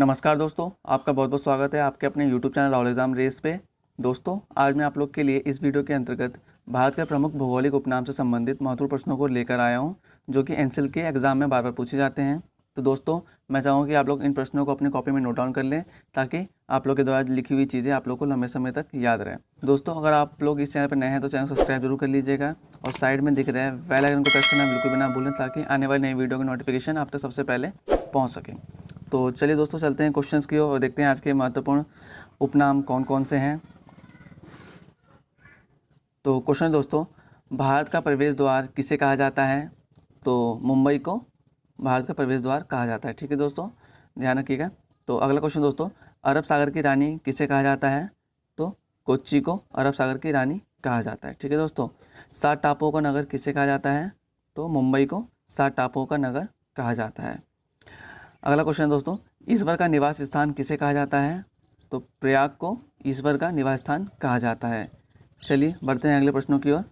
नमस्कार दोस्तों, आपका बहुत बहुत स्वागत है आपके अपने YouTube channel Rahul exam race पे। दोस्तों, आज मैं आप लोग के लिए इस वीडियो के अंतर्गत भारत के प्रमुख भौगोलिक उपनाम से संबंधित महत्वपूर्ण प्रश्नों को लेकर आया हूं, जो कि एनसीएल के एग्जाम में बार बार पूछे जाते हैं। तो दोस्तों, मैं चाहूँगा कि आप लोग इन प्रश्नों को अपनी कॉपी में नोट डाउन कर लें, ताकि आप लोग के द्वारा लिखी हुई चीज़ें आप लोग को लंबे समय तक याद रहें। दोस्तों, अगर आप लोग इस चैनल पर नए हैं तो चैनल सब्सक्राइब जरूर कर लीजिएगा और साइड में दिख रहे हैं बेल आइकन को प्रेस करना बिल्कुल भी ना भूलें, ताकि आने वाली नई वीडियो की नोटिफिकेशन आप तक सबसे पहले पहुँच सके। तो चलिए दोस्तों, चलते हैं क्वेश्चंस की ओर और देखते हैं आज के महत्वपूर्ण उपनाम कौन कौन से हैं। तो क्वेश्चन दोस्तों, भारत का प्रवेश द्वार किसे कहा जाता है? तो मुंबई को भारत का प्रवेश द्वार कहा जाता है। ठीक है दोस्तों, ध्यान रखिएगा। तो अगला क्वेश्चन दोस्तों, अरब सागर की रानी किसे कहा जाता है? तो कोच्चि को अरब सागर की रानी कहा जाता है। ठीक है दोस्तों, 7 टापुओं का नगर किसे कहा जाता है? तो मुंबई को 7 टापुओं का नगर कहा जाता है। अगला क्वेश्चन दोस्तों, ईश्वर का निवास स्थान किसे कहा जाता है? तो प्रयाग को ईश्वर का निवास स्थान कहा जाता है। चलिए बढ़ते हैं अगले प्रश्नों की ओर।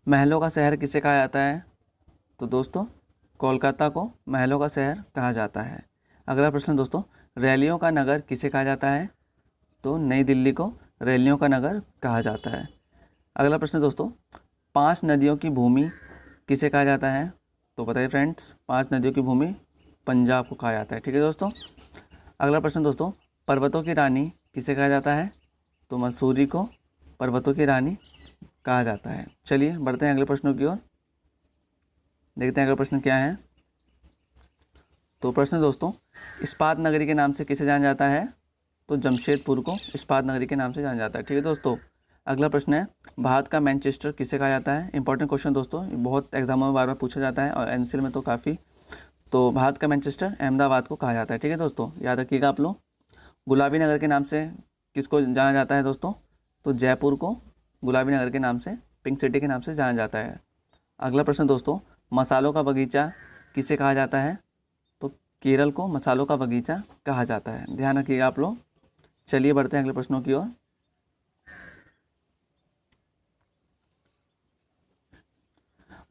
महलों का शहर किसे कहा जाता है? तो दोस्तों, कोलकाता को महलों का शहर कहा जाता है। अगला प्रश्न दोस्तों, रैलियों का नगर किसे कहा जाता है? तो नई दिल्ली को रैलियों का नगर कहा जाता है। अगला प्रश्न दोस्तों, 5 नदियों की भूमि किसे कहा जाता है? तो बताइए फ्रेंड्स, 5 नदियों की भूमि पंजाब को कहा जाता है। ठीक है दोस्तों। अगला प्रश्न दोस्तों, पर्वतों की रानी किसे कहा जाता है? तो मसूरी को पर्वतों की रानी कहा जाता है। चलिए बढ़ते हैं अगले प्रश्नों की ओर, देखते हैं अगला प्रश्न क्या है। तो प्रश्न दोस्तों, इस्पात नगरी के नाम से किसे जाना जाता है? तो जमशेदपुर को इस्पात नगरी के नाम से जाना जाता है। ठीक है दोस्तों। अगला प्रश्न है, भारत का मैनचेस्टर किसे कहा जाता है? इंपॉर्टेंट क्वेश्चन दोस्तों, बहुत एग्जामों में बार बार पूछा जाता है और एनसीएल में तो काफ़ी। तो भारत का मैनचेस्टर अहमदाबाद को कहा जाता है। ठीक है दोस्तों, याद रखिएगा आप लोग। गुलाबी नगर के नाम से किसको जाना जाता है दोस्तों? तो जयपुर को गुलाबी नगर के नाम से, पिंक सिटी के नाम से जाना जाता है। अगला प्रश्न दोस्तों, मसालों का बगीचा किसे कहा जाता है? तो केरल को मसालों का बगीचा कहा जाता है। ध्यान रखिएगा आप लोग। चलिए बढ़ते हैं अगले प्रश्नों की ओर।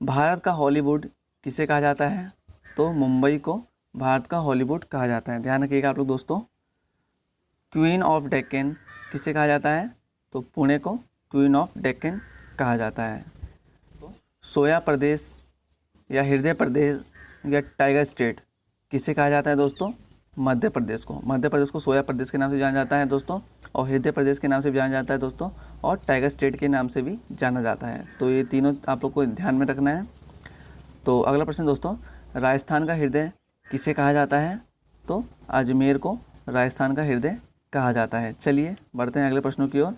भारत का हॉलीवुड किसे कहा जाता है? तो मुंबई को भारत का हॉलीवुड कहा जाता है। ध्यान रखिएगा आप लोग दोस्तों। क्वीन ऑफ डेक्कन किसे कहा जाता है? तो पुणे को क्वीन ऑफ डेक्कन कहा जाता है। तो सोया प्रदेश या हृदय प्रदेश या टाइगर स्टेट किसे कहा जाता है दोस्तों? मध्य प्रदेश को। मध्य प्रदेश को सोया प्रदेश के नाम से जाना जाता है दोस्तों, और हृदय प्रदेश के नाम से भी जाना जाता है दोस्तों, और टाइगर स्टेट के नाम से भी जाना जाता है। तो ये तीनों आप लोग को ध्यान में रखना है। तो अगला प्रश्न दोस्तों, राजस्थान का हृदय किसे कहा जाता है? तो अजमेर को राजस्थान का हृदय कहा जाता है। चलिए बढ़ते हैं अगले प्रश्नों की ओर।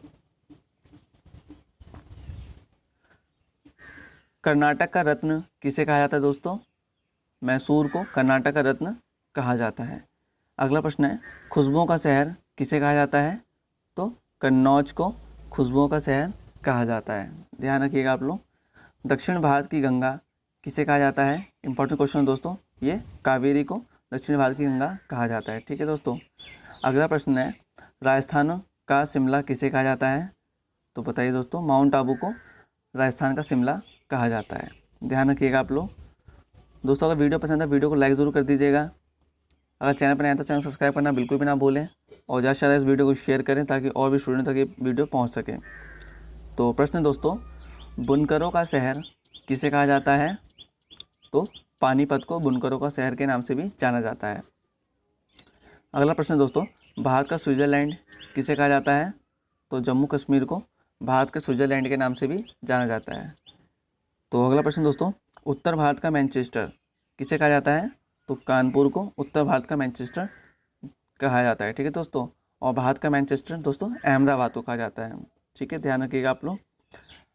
कर्नाटक का रत्न किसे कहा जाता है दोस्तों? मैसूर को कर्नाटक का रत्न कहा जाता है। अगला प्रश्न है, खुशबुओं का शहर किसे कहा जाता है? तो कन्नौज को खुशबुओं का शहर कहा जाता है। ध्यान रखिएगा आप लोग। दक्षिण भारत की गंगा किसे कहा जाता है? इंपॉर्टेंट क्वेश्चन दोस्तों, ये कावेरी को दक्षिण भारत की गंगा कहा जाता है। ठीक है दोस्तों। अगला प्रश्न है, राजस्थान का शिमला किसे कहा जाता है? तो बताइए दोस्तों, माउंट आबू को राजस्थान का शिमला कहा जाता है। ध्यान रखिएगा आप लोग। दोस्तों, अगर वीडियो पसंद है वीडियो को लाइक ज़रूर कर दीजिएगा। अगर चैनल पर नए हैं तो चैनल सब्सक्राइब करना बिल्कुल भी ना भूलें, और ज़्यादा से ज़्यादा इस वीडियो को शेयर करें ताकि और भी स्टूडेंट तक ये वीडियो पहुँच सके। तो प्रश्न दोस्तों, बुनकरों का शहर किसे कहा जाता है? तो पानीपत को बुनकरों का शहर के नाम से भी जाना जाता है। अगला प्रश्न दोस्तों, भारत का स्विट्ज़रलैंड किसे कहा जाता है? तो जम्मू कश्मीर को भारत के स्विट्ज़रलैंड के नाम से भी जाना जाता है। तो अगला प्रश्न दोस्तों, उत्तर भारत का मैनचेस्टर किसे कहा जाता है? तो कानपुर को उत्तर भारत का मैनचेस्टर कहा जाता है। ठीक है दोस्तों। और भारत का मैनचेस्टर दोस्तों अहमदाबाद को कहा जाता है। ठीक है, ध्यान रखिएगा आप लोग।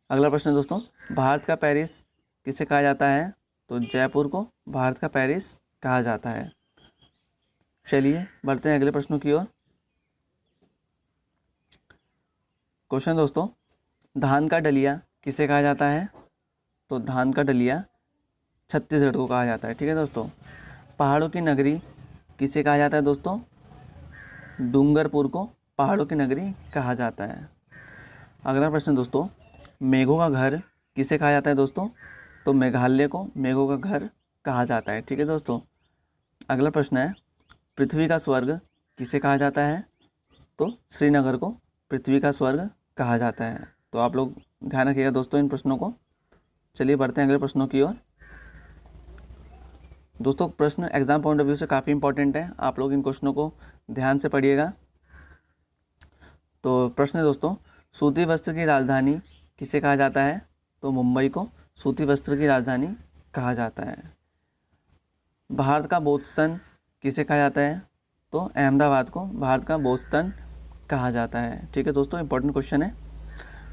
अगला प्रश्न दोस्तों, भारत का पेरिस किसे कहा जाता है? तो जयपुर को भारत का पेरिस कहा जाता है। चलिए बढ़ते हैं अगले प्रश्नों की ओर। क्वेश्चन दोस्तों, धान का डलिया किसे कहा जाता है? तो धान का डलिया छत्तीसगढ़ को कहा जाता है। ठीक है दोस्तों। पहाड़ों की नगरी किसे कहा जाता है दोस्तों? डूंगरपुर को पहाड़ों की नगरी कहा जाता है। अगला प्रश्न दोस्तों, मेघों का घर किसे कहा जाता है दोस्तों? तो मेघालय को मेघों का घर कहा जाता है। ठीक है दोस्तों। अगला प्रश्न है, पृथ्वी का स्वर्ग किसे कहा जाता है? तो श्रीनगर को पृथ्वी का स्वर्ग कहा जाता है। तो आप लोग ध्यान रखिएगा दोस्तों इन प्रश्नों को। चलिए बढ़ते हैं अगले प्रश्नों की ओर। दोस्तों प्रश्न एग्जाम पॉइंट ऑफ व्यू से काफ़ी इंपॉर्टेंट है, आप लोग इन क्वेश्चनों को ध्यान से पढ़िएगा। तो प्रश्न है दोस्तों, सूती वस्त्र की राजधानी किसे कहा जाता है? तो मुंबई को सूती वस्त्र की राजधानी कहा जाता है। भारत का बोस्टन किसे कहा जाता है? तो अहमदाबाद को भारत का बोस्टन कहा जाता है। ठीक है दोस्तों, इंपॉर्टेंट क्वेश्चन है।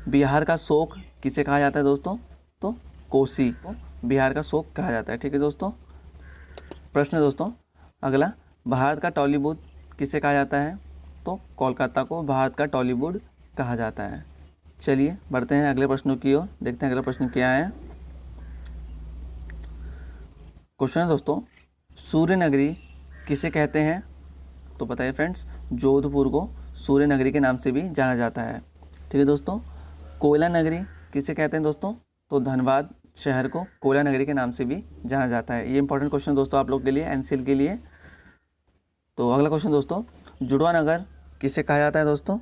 बिहार का शोक किसे कहा जाता है दोस्तों? तो कोसी को बिहार का शोक कहा जाता है। ठीक है दोस्तों। प्रश्न है दोस्तों अगला, भारत का टॉलीवुड किसे कहा जाता है? तो कोलकाता को भारत का टॉलीवुड कहा जाता है। चलिए बढ़ते हैं अगले प्रश्नों की ओर, देखते हैं अगला प्रश्न क्या है। क्वेश्चन है दोस्तों, सूर्य नगरी किसे कहते हैं? तो बताइए फ्रेंड्स, जोधपुर को सूर्य नगरी के नाम से भी जाना जाता है। ठीक है दोस्तों। कोयला नगरी किसे कहते हैं दोस्तों? तो धनबाद शहर को कोयला नगरी के नाम से भी जाना जाता है। ये इंपॉर्टेंट क्वेश्चन दोस्तों आप लोग के लिए, एनसीएल के लिए। तो अगला क्वेश्चन दोस्तों, जुड़वा नगर किसे कहा जाता है दोस्तों?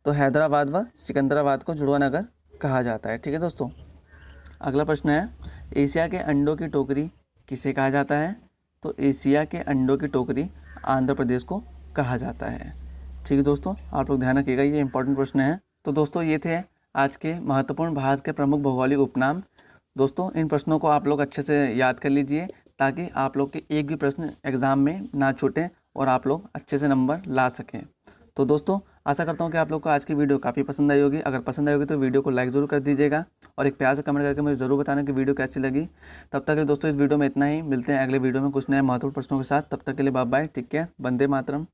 तो हैदराबाद व सिकंदराबाद को जुड़वा नगर कहा जाता है। ठीक है दोस्तों। अगला प्रश्न है, एशिया के अंडों की टोकरी किसे कहा जाता है? तो एशिया के अंडों की टोकरी आंध्र प्रदेश को कहा जाता है। ठीक है दोस्तों, आप लोग ध्यान रखिएगा, ये इंपॉर्टेंट प्रश्न है। तो दोस्तों ये थे आज के महत्वपूर्ण भारत के प्रमुख भौगोलिक उपनाम। दोस्तों इन प्रश्नों को आप लोग अच्छे से याद कर लीजिए ताकि आप लोग के एक भी प्रश्न एग्ज़ाम में ना छूटें और आप लोग अच्छे से नंबर ला सकें। तो दोस्तों आशा करता हूँ कि आप लोग को आज की वीडियो काफ़ी पसंद आई होगी। अगर पसंद आई होगी तो वीडियो को लाइक ज़रूर कर दीजिएगा और एक प्यार से कमेंट करके मुझे ज़रूर बताना कि वीडियो कैसी लगी। तब तक के दोस्तों इस वीडियो में इतना ही, मिलते हैं अगले वीडियो में कुछ नए महत्वपूर्ण प्रश्नों के साथ। तब तक के लिए bye bye, take care, Vande Mataram.